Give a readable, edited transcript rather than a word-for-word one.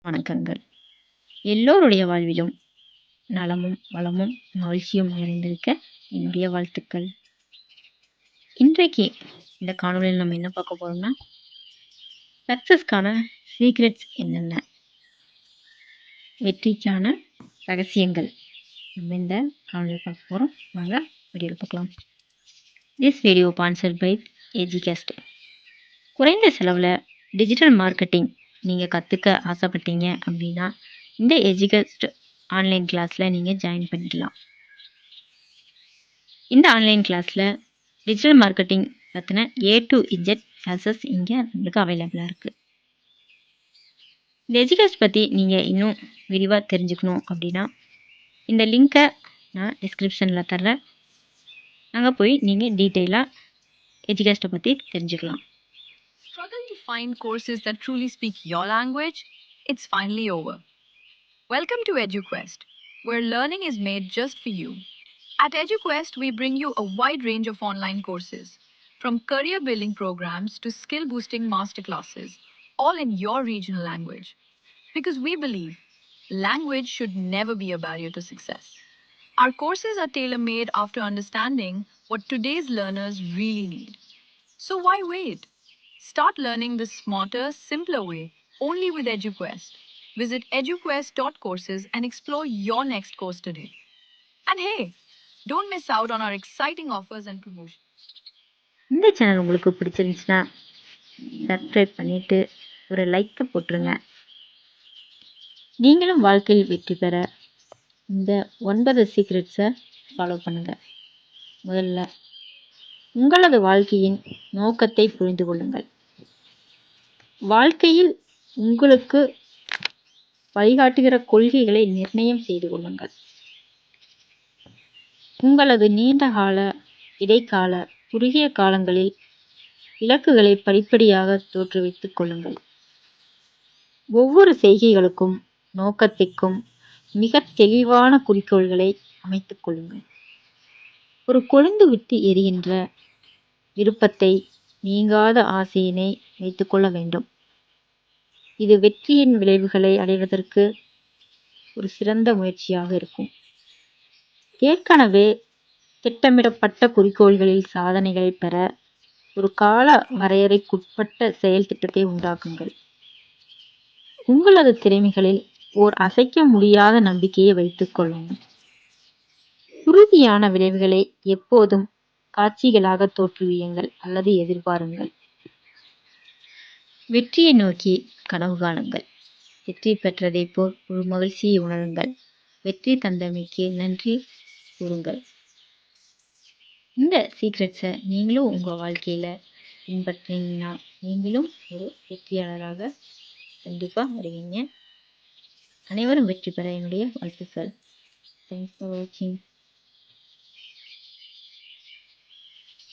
வணக்கங்கள். எல்லோருடைய வாழ்விலும் நலமும், வளமும், மகிழ்ச்சியும் நிறைந்திருக்க என்னுடைய வாழ்த்துக்கள். இன்றைக்கு இந்த காணொளியில நம்ம என்ன பார்க்க போறோம்னா, சக்சஸ்க்கான சீக்ரெட்ஸ் என்னென்ன? வெற்றிக்கான ரகசியங்கள். நம்ம இந்த காணொளியில பார்க்க போறோம். வாங்க வீடியோல பார்க்கலாம். This video sponsored by Educast. குறைந்த செலவுல டிஜிட்டல் மார்க்கெட்டிங் நீங்க கத்துக்க ஆசைப்பட்டீங்க அப்படின்னா, இந்த எஜுகாஸ்ட் ஆன்லைன் கிளாஸ்ல நீங்க ஜாயின் பண்ணிக்கலாம். இந்த ஆன்லைன் கிளாஸ்ல டிஜிட்டல் மார்க்கெட்டிங் பத்தின A to Z கிளாஸஸ் இங்க உங்களுக்கு அவைலபிளா இருக்கு. இந்த எஜுகாஸ்ட் பத்தி நீங்க இன்னும் விரிவா தெரிஞ்சுக்கணும் அப்படின்னா, இந்த லிங்கை நான் டிஸ்கிரிப்ஷன்ல தர்றேன். அங்க போய் நீங்க டீட்டெயிலா எஜுகாஸ்ட்டை பத்தி தெரிஞ்சுக்கலாம். Struggle to find courses that truly speak your language? It's finally over. Welcome to EduQuest, where learning is made just for you. At EduQuest, we bring you a wide range of online courses, from career building programs to skill boosting masterclasses, all in your regional language. Because we believe language should never be a barrier to success. Our courses are tailor made after understanding what today's learners really need. So why wait? Start learning the smarter, simpler way only with EduQuest. Visit eduquest.courses and explore your next course today. And hey, don't miss out on our exciting offers and promotions. இந்த channel உங்களுக்கு பிடிச்சிருந்துச்சுன்னா subscribe பண்ணிட்டு ஒரு லைக்கை போட்டுருங்க. நீங்களும் வாழ்க்கையில் வெற்றி பெற இந்த 9 சீக்ரெட்ஸை ஃபாலோ பண்ணுங்க. முதல்ல உங்களது வாழ்க்கையின் நோக்கத்தை புரிந்து கொள்ளுங்கள். வாழ்க்கையில் உங்களுக்கு வழிகாட்டுகிற கொள்கைகளை நிர்ணயம் செய்து கொள்ளுங்கள். உங்களது நீண்ட கால, இடைக்கால, குறுகிய காலங்களில் இலக்குகளை படிப்படியாக தோற்றுவித்துக் கொள்ளுங்கள். ஒவ்வொரு செய்கைகளுக்கும் நோக்கத்திற்கும் மிக தெளிவான குறிக்கோள்களை அமைத்துக் கொள்ளுங்கள். ஒரு கொழுந்து விட்டு எரிகின்ற விருப்பத்தை, நீங்காத ஆசையினை வைத்துக் கொள்ள வேண்டும். இது வெற்றியின் விளைவுகளை அடைவதற்கு ஒரு சிறந்த முயற்சியாக இருக்கும். ஏற்கனவே திட்டமிடப்பட்ட குறிக்கோள்களில் சாதனைகளை பெற ஒரு கால வரையறைக்குட்பட்ட செயல் திட்டத்தை உண்டாக்குங்கள். உங்களது திறமைகளில் ஓர் அசைக்க முடியாத நம்பிக்கையை வைத்துக் கொள்ளுங்கள். உறுதியான விளைவுகளை எப்போதும் காட்சிகளாக தோற்றுவியுங்கள் அல்லது எதிர்பாருங்கள். வெற்றியை நோக்கி கனவு காணுங்கள். வெற்றி பெற்றதை போல் ஒரு மகிழ்ச்சியை உணருங்கள். வெற்றி தந்தமைக்கு நன்றி கூறுங்கள். இந்த சீக்ரெட்ஸை நீங்களும் உங்கள் வாழ்க்கையில் பின்பற்றினீங்கன்னா நீங்களும் ஒரு வெற்றியாளராக கண்டிப்பாக வருவீங்க. அனைவரும் வெற்றி பெற என்னுடைய வாழ்த்துக்கள். தேங்க்ஸ் ஃபார் வாட்சிங்.